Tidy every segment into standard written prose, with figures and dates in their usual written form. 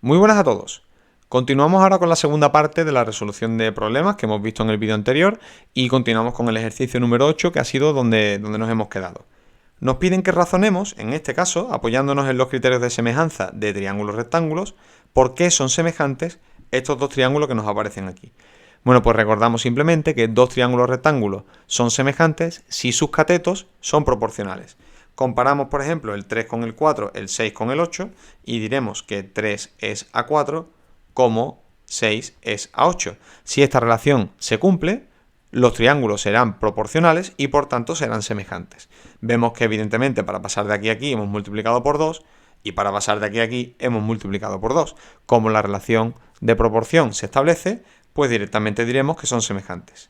Muy buenas a todos. Continuamos ahora con la segunda parte de la resolución de problemas que hemos visto en el vídeo anterior y continuamos con el ejercicio número 8, que ha sido donde nos hemos quedado. Nos piden que razonemos, en este caso, apoyándonos en los criterios de semejanza de triángulos rectángulos, por qué son semejantes estos dos triángulos que nos aparecen aquí. Bueno, pues recordamos simplemente que dos triángulos rectángulos son semejantes si sus catetos son proporcionales. Comparamos, por ejemplo, el 3 con el 4, el 6 con el 8 y diremos que 3 es a 4 como 6 es a 8. Si esta relación se cumple, los triángulos serán proporcionales y por tanto serán semejantes. Vemos que evidentemente para pasar de aquí a aquí hemos multiplicado por 2 y para pasar de aquí a aquí hemos multiplicado por 2. Como la relación de proporción se establece, pues directamente diremos que son semejantes.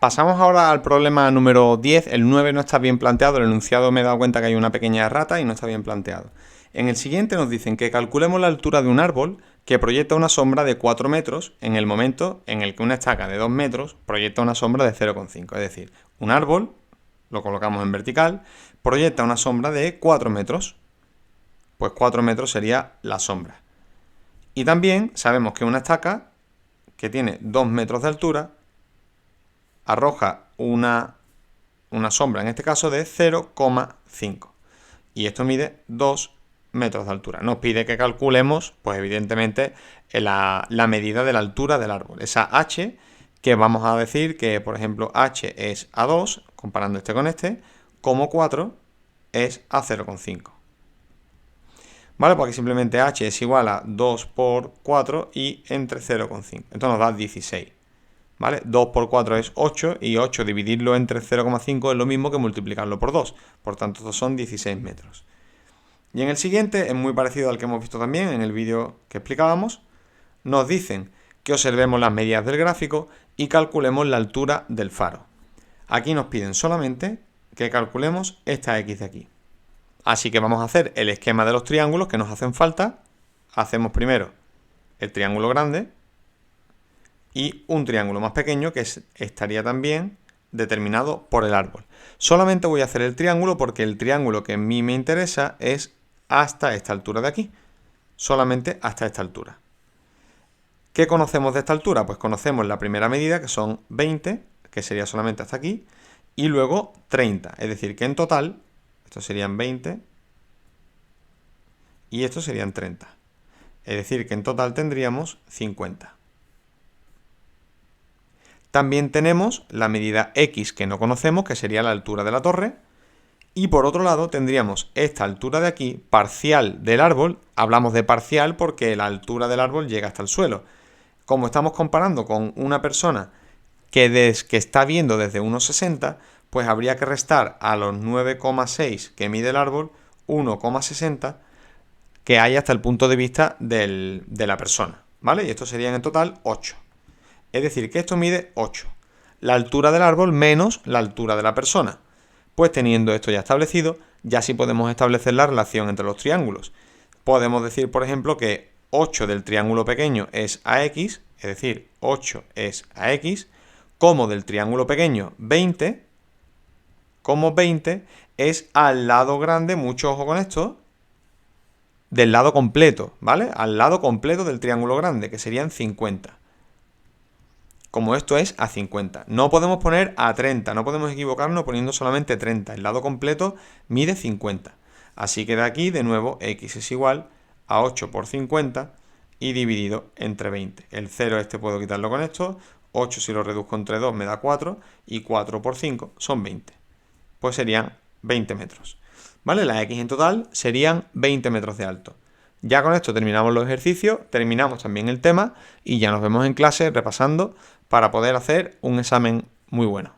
Pasamos ahora al problema número 10. El 9 no está bien planteado, el enunciado me he dado cuenta que hay una pequeña errata y no está bien planteado. En el siguiente nos dicen que calculemos la altura de un árbol que proyecta una sombra de 4 metros en el momento en el que una estaca de 2 metros proyecta una sombra de 0,5. Es decir, un árbol, lo colocamos en vertical, proyecta una sombra de 4 metros. Pues 4 metros sería la sombra. Y también sabemos que una estaca que tiene 2 metros de altura arroja una sombra, en este caso de 0,5. Y esto mide 2 metros de altura. Nos pide que calculemos, pues evidentemente, la medida de la altura del árbol. Esa h, que vamos a decir que, por ejemplo, h es a 2, comparando este con este, como 4 es a 0,5. ¿Vale? Porque simplemente h es igual a 2 por 4 y entre 0,5. Esto nos da 16. ¿Vale? 2 por 4 es 8 y 8 dividirlo entre 0,5 es lo mismo que multiplicarlo por 2. Por tanto, estos son 16 metros. Y en el siguiente, es muy parecido al que hemos visto también en el vídeo que explicábamos, nos dicen que observemos las medidas del gráfico y calculemos la altura del faro. Aquí nos piden solamente que calculemos esta x de aquí. Así que vamos a hacer el esquema de los triángulos que nos hacen falta. Hacemos primero el triángulo grande y un triángulo más pequeño que estaría también determinado por el árbol. Solamente voy a hacer el triángulo porque el triángulo que a mí me interesa es hasta esta altura de aquí. Solamente hasta esta altura. ¿Qué conocemos de esta altura? Pues conocemos la primera medida, que son 20, que sería solamente hasta aquí, y luego 30. Es decir, que en total, estos serían 20 y estos serían 30. Es decir, que en total tendríamos 50. También tenemos la medida x que no conocemos, que sería la altura de la torre. Y por otro lado tendríamos esta altura de aquí, parcial del árbol. Hablamos de parcial porque la altura del árbol llega hasta el suelo. Como estamos comparando con una persona que está viendo desde 1,60, pues habría que restar a los 9,6 que mide el árbol 1,60 que hay hasta el punto de vista de la persona. ¿Vale? Y esto serían en total 8. Es decir, que esto mide 8. La altura del árbol menos la altura de la persona. Pues teniendo esto ya establecido, ya sí podemos establecer la relación entre los triángulos. Podemos decir, por ejemplo, que 8 del triángulo pequeño es ax, es decir, 8 es ax, como del triángulo pequeño 20, como 20 es al lado grande, mucho ojo con esto, del lado completo, ¿vale? Al lado completo del triángulo grande, que serían 50. Como esto es a 50. No podemos poner a 30, no podemos equivocarnos poniendo solamente 30. El lado completo mide 50. Así que de aquí, de nuevo, x es igual a 8 por 50 y dividido entre 20. El 0 este puedo quitarlo con esto. 8 si lo reduzco entre 2 me da 4 y 4 por 5 son 20. Pues serían 20 metros. ¿Vale? La x en total serían 20 metros de alto. Ya con esto terminamos los ejercicios, terminamos también el tema y ya nos vemos en clase repasando para poder hacer un examen muy bueno.